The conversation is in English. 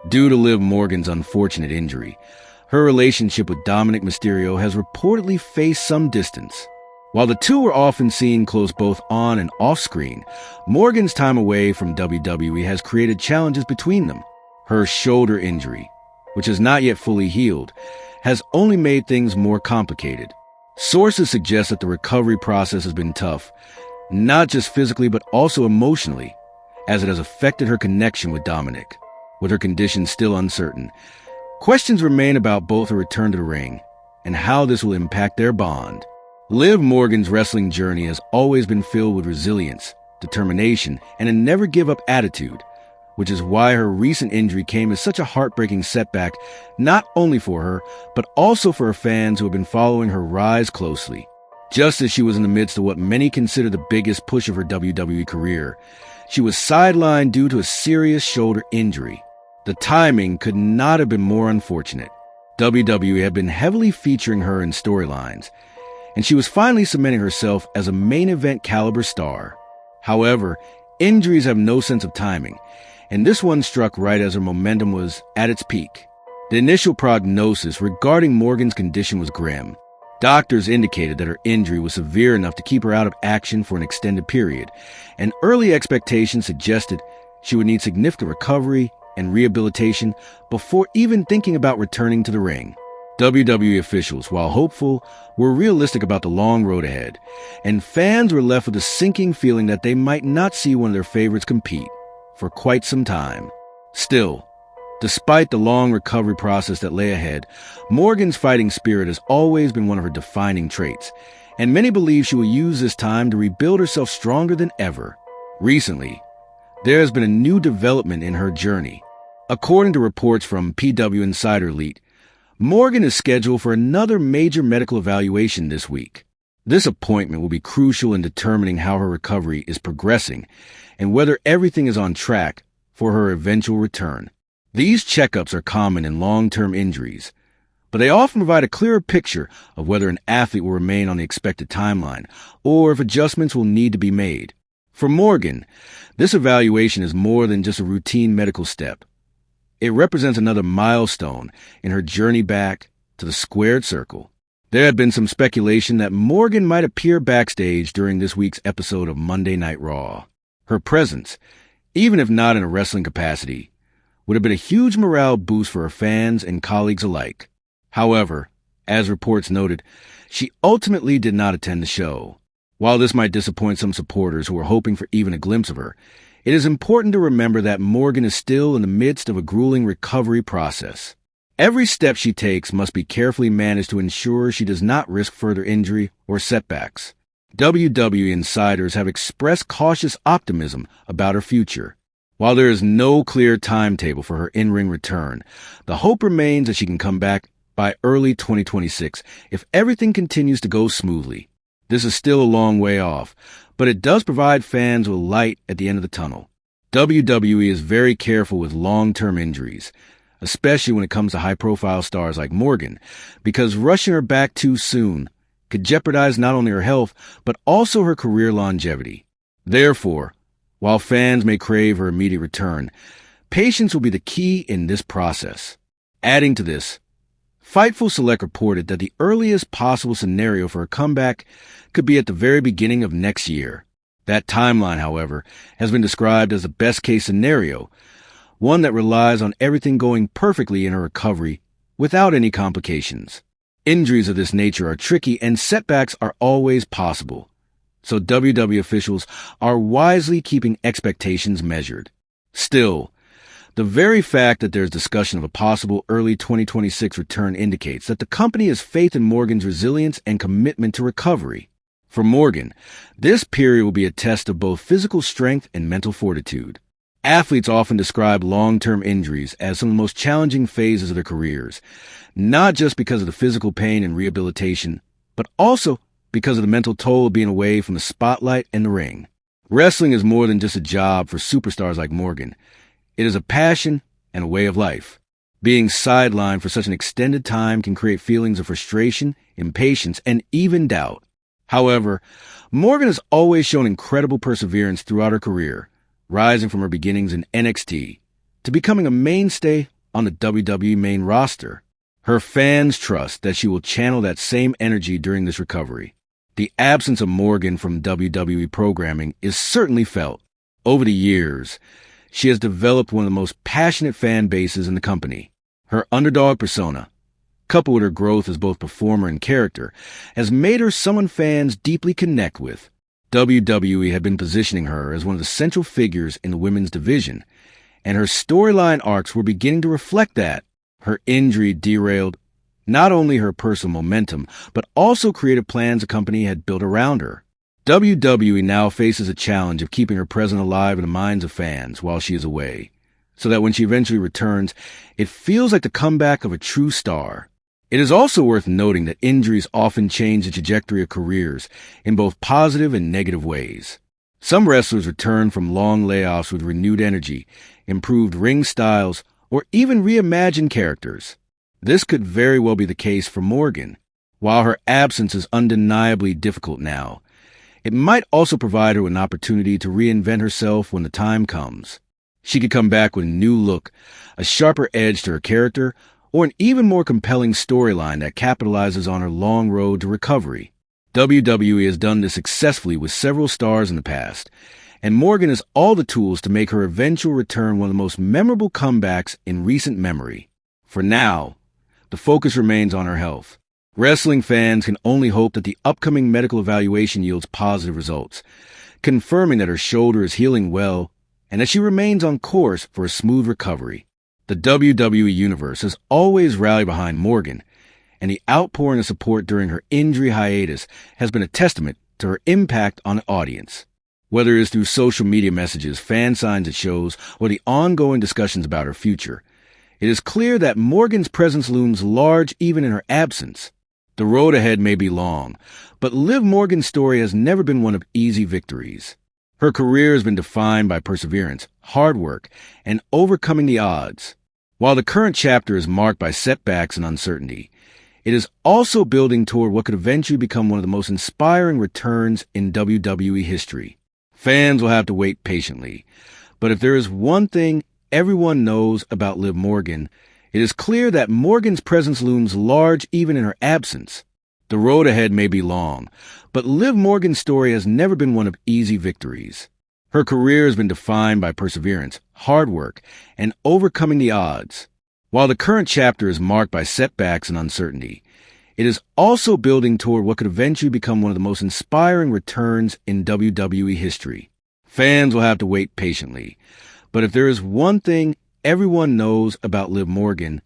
Due to Liv Morgan's unfortunate injury, her relationship with Dominic Mysterio has reportedly faced some distance. While the two are often seen close both on and off screen, Morgan's time away from WWE has created challenges between them. Her shoulder injury, which is not yet fully healed, has only made things more complicated. Sources suggest that the recovery process has been tough, not just physically but also emotionally, as it has affected her connection with Dominic. With her condition still uncertain, questions remain about both her return to the ring and how this will impact their bond. Liv Morgan's wrestling journey has always been filled with resilience, determination, and a never-give-up attitude, which is why her recent injury came as such a heartbreaking setback, not only for her, but also for her fans who have been following her rise closely. Just as she was in the midst of what many consider the biggest push of her WWE career, she was sidelined due to a serious shoulder injury. The timing could not have been more unfortunate. WWE had been heavily featuring her in storylines, and she was finally cementing herself as a main event caliber star. However, injuries have no sense of timing, and this one struck right as her momentum was at its peak. The initial prognosis regarding Morgan's condition was grim. Doctors indicated that her injury was severe enough to keep her out of action for an extended period, and early expectations suggested she would need significant recovery and rehabilitation before even thinking about returning to the ring. WWE officials, while hopeful, were realistic about the long road ahead, and fans were left with a sinking feeling that they might not see one of their favorites compete for quite some time. Still, despite the long recovery process that lay ahead, Morgan's fighting spirit has always been one of her defining traits, and many believe she will use this time to rebuild herself stronger than ever. Recently, there has been a new development in her journey. According to reports from PW Insider Elite, Morgan is scheduled for another major medical evaluation this week. This appointment will be crucial in determining how her recovery is progressing and whether everything is on track for her eventual return. These checkups are common in long-term injuries, but they often provide a clearer picture of whether an athlete will remain on the expected timeline or if adjustments will need to be made. For Morgan, this evaluation is more than just a routine medical step. It represents another milestone in her journey back to the squared circle. There had been some speculation that Morgan might appear backstage during this week's episode of Monday Night Raw. Her presence, even if not in a wrestling capacity, would have been a huge morale boost for her fans and colleagues alike. However, as reports noted, she ultimately did not attend the show. While this might disappoint some supporters who were hoping for even a glimpse of her, it is important to remember that Morgan is still in the midst of a grueling recovery process. Every step she takes must be carefully managed to ensure she does not risk further injury or setbacks. WWE insiders have expressed cautious optimism about her future. While there is no clear timetable for her in-ring return, the hope remains that she can come back by early 2026 if everything continues to go smoothly. This is still a long way off, but it does provide fans with light at the end of the tunnel. WWE is very careful with long-term injuries, especially when it comes to high-profile stars like Morgan, because rushing her back too soon could jeopardize not only her health, but also her career longevity. Therefore, while fans may crave her immediate return, patience will be the key in this process. Adding to this, Fightful Select reported that the earliest possible scenario for a comeback could be at the very beginning of next year. That timeline, however, has been described as a best-case scenario, one that relies on everything going perfectly in her recovery without any complications. Injuries of this nature are tricky and setbacks are always possible, so WWE officials are wisely keeping expectations measured. Still, the very fact that there's discussion of a possible early 2026 return indicates that the company has faith in Morgan's resilience and commitment to recovery. For Morgan, this period will be a test of both physical strength and mental fortitude. Athletes often describe long-term injuries as some of the most challenging phases of their careers, not just because of the physical pain and rehabilitation, but also because of the mental toll of being away from the spotlight and the ring. Wrestling is more than just a job for superstars like Morgan. It is a passion and a way of life. Being sidelined for such an extended time can create feelings of frustration, impatience, and even doubt. However, Morgan has always shown incredible perseverance throughout her career, rising from her beginnings in NXT to becoming a mainstay on the WWE main roster. Her fans trust that she will channel that same energy during this recovery. The absence of Morgan from WWE programming is certainly felt. Over the years, she has developed one of the most passionate fan bases in the company. Her underdog persona, coupled with her growth as both performer and character, has made her someone fans deeply connect with. WWE had been positioning her as one of the central figures in the women's division, and her storyline arcs were beginning to reflect that. Her injury derailed not only her personal momentum, but also creative plans the company had built around her. WWE now faces a challenge of keeping her presence alive in the minds of fans while she is away, so that when she eventually returns, it feels like the comeback of a true star. It is also worth noting that injuries often change the trajectory of careers in both positive and negative ways. Some wrestlers return from long layoffs with renewed energy, improved ring styles, or even reimagined characters. This could very well be the case for Morgan. While her absence is undeniably difficult now, it might also provide her with an opportunity to reinvent herself when the time comes. She could come back with a new look, a sharper edge to her character, or an even more compelling storyline that capitalizes on her long road to recovery. WWE has done this successfully with several stars in the past, and Morgan has all the tools to make her eventual return one of the most memorable comebacks in recent memory. For now, the focus remains on her health. Wrestling fans can only hope that the upcoming medical evaluation yields positive results, confirming that her shoulder is healing well and that she remains on course for a smooth recovery. The WWE Universe has always rallied behind Morgan, and the outpouring of support during her injury hiatus has been a testament to her impact on the audience. Whether it is through social media messages, fan signs at shows, or the ongoing discussions about her future, it is clear that Morgan's presence looms large even in her absence. The road ahead may be long, but Liv Morgan's story has never been one of easy victories. Her career has been defined by perseverance, hard work, and overcoming the odds. While the current chapter is marked by setbacks and uncertainty, it is also building toward what could eventually become one of the most inspiring returns in WWE history. Fans will have to wait patiently, but if there is one thing everyone knows about Liv Morgan, it is clear that Morgan's presence looms large even in her absence. The road ahead may be long, but Liv Morgan's story has never been one of easy victories. Her career has been defined by perseverance, hard work, and overcoming the odds. While the current chapter is marked by setbacks and uncertainty, it is also building toward what could eventually become one of the most inspiring returns in WWE history. Fans will have to wait patiently, but if there is one thing everyone knows about Liv Morgan,